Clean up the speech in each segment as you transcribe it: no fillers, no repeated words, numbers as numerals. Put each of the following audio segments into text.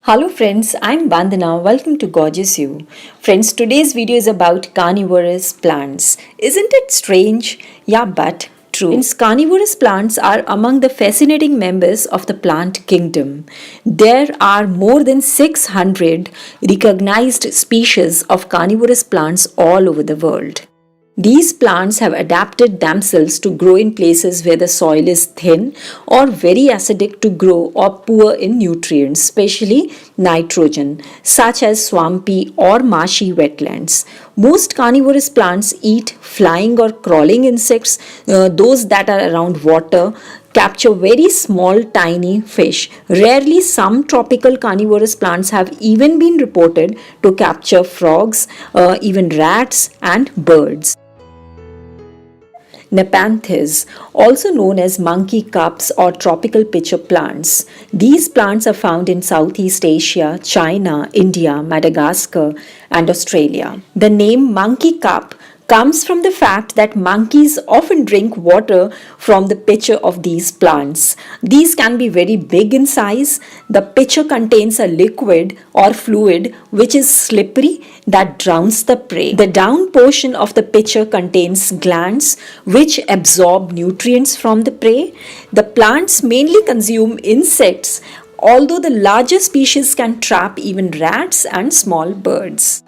Hello friends, I'm Bandana. Welcome to Gorgeous You. Friends, today's video is about carnivorous plants. Isn't it strange? Yeah, but true. Friends, carnivorous plants are among the fascinating members of the plant kingdom. There are more than 600 recognized species of carnivorous plants all over the world. These plants have adapted themselves to grow in places where the soil is thin or very acidic to grow or poor in nutrients, especially nitrogen, such as swampy or marshy wetlands. Most carnivorous plants eat flying or crawling insects, those that are around water, capture very small tiny fish. Rarely some tropical carnivorous plants have even been reported to capture frogs, even rats and birds. Nepenthes, also known as monkey cups or tropical pitcher plants. These plants are found in Southeast Asia, China, India, Madagascar, and Australia. The name monkey cup comes from the fact that monkeys often drink water from the pitcher of these plants. These can be very big in size. The pitcher contains a liquid or fluid which is slippery that drowns the prey. The down portion of the pitcher contains glands which absorb nutrients from the prey. The plants mainly consume insects, although the larger species can trap even rats and small birds.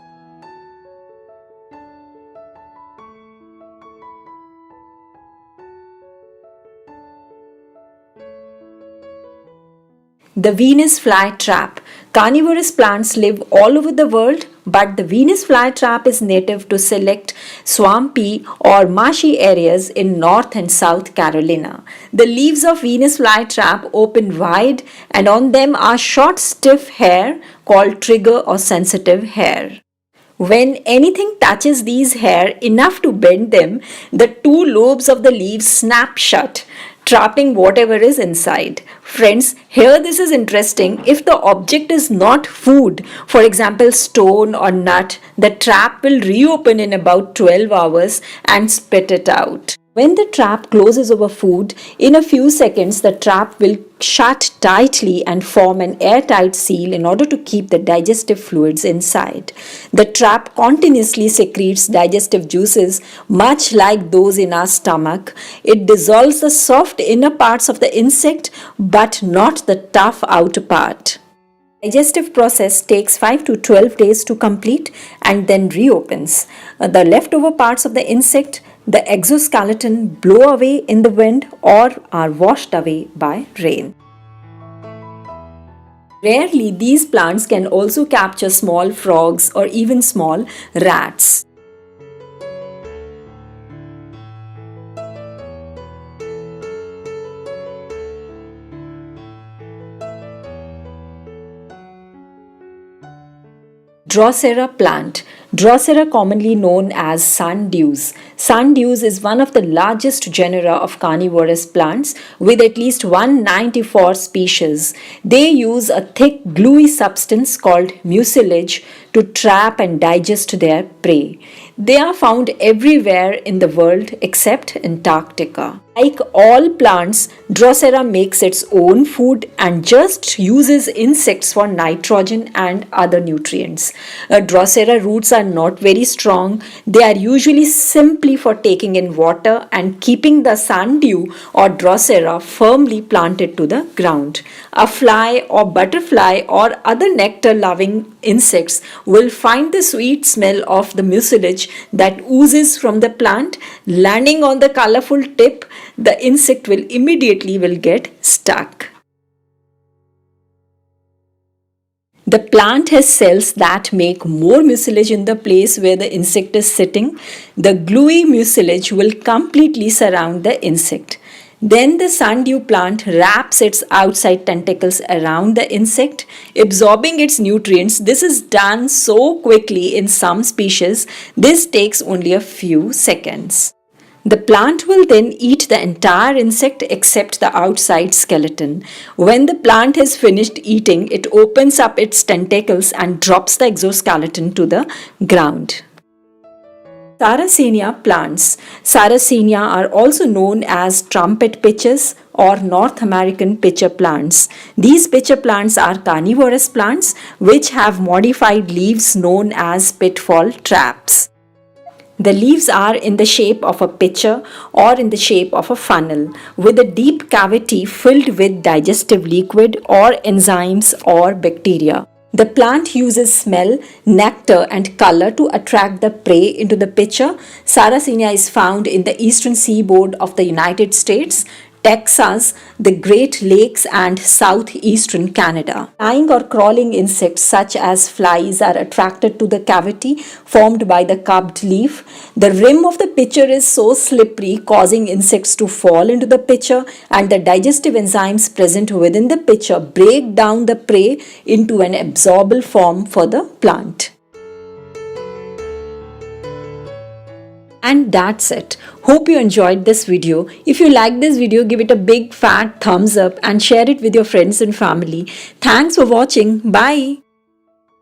The Venus flytrap. Carnivorous plants live all over the world, but the Venus flytrap is native to select swampy or marshy areas in North and South Carolina. The leaves of Venus flytrap open wide, and on them are short, stiff hair called trigger or sensitive hair. When anything touches these hair enough to bend them, the two lobes of the leaves snap shut, trapping whatever is inside. Friends, here this is interesting. If the object is not food, for example stone or nut, the trap will reopen in about 12 hours and spit it out. When the trap closes over food, in a few seconds the trap will shut tightly and form an airtight seal in order to keep the digestive fluids inside. The trap continuously secretes digestive juices much like those in our stomach. It dissolves the soft inner parts of the insect but not the tough outer part. Digestive process takes 5 to 12 days to complete and then reopens. The leftover parts of the insect, the exoskeleton, blow away in the wind or are washed away by rain. Rarely, these plants can also capture small frogs or even small rats. Drosera plant. Drosera, commonly known as sundews. Sundews is one of the largest genera of carnivorous plants with at least 194 species. They use a thick gluey substance called mucilage to trap and digest their prey. They are found everywhere in the world except Antarctica. Like all plants, Drosera makes its own food and just uses insects for nitrogen and other nutrients. Drosera roots are not very strong. They are usually simply for taking in water and keeping the sundew or Drosera firmly planted to the ground. A fly or butterfly or other nectar-loving insects will find the sweet smell of the mucilage that oozes from the plant. Landing on the colorful tip, the insect will immediately get stuck. The plant has cells that make more mucilage in the place where the insect is sitting. The gluey mucilage will completely surround the insect. Then the sundew plant wraps its outside tentacles around the insect, absorbing its nutrients. This is done so quickly in some species, this takes only a few seconds. The plant will then eat the entire insect except the outside skeleton. When the plant has finished eating, it opens up its tentacles and drops the exoskeleton to the ground. Sarracenia plants. Sarracenia are also known as trumpet pitchers or North American pitcher plants. These pitcher plants are carnivorous plants which have modified leaves known as pitfall traps. The leaves are in the shape of a pitcher or in the shape of a funnel with a deep cavity filled with digestive liquid or enzymes or bacteria. The plant uses smell, nectar, and color to attract the prey into the pitcher. Sarracenia is found in the eastern seaboard of the United States, Texas, the Great Lakes, and southeastern Canada. Flying or crawling insects such as flies are attracted to the cavity formed by the cupped leaf. The rim of the pitcher is so slippery, causing insects to fall into the pitcher, and the digestive enzymes present within the pitcher break down the prey into an absorbable form for the plant. And that's it. Hope you enjoyed this video. If you like this video, give it a big fat thumbs up and share it with your friends and family. Thanks for watching. Bye.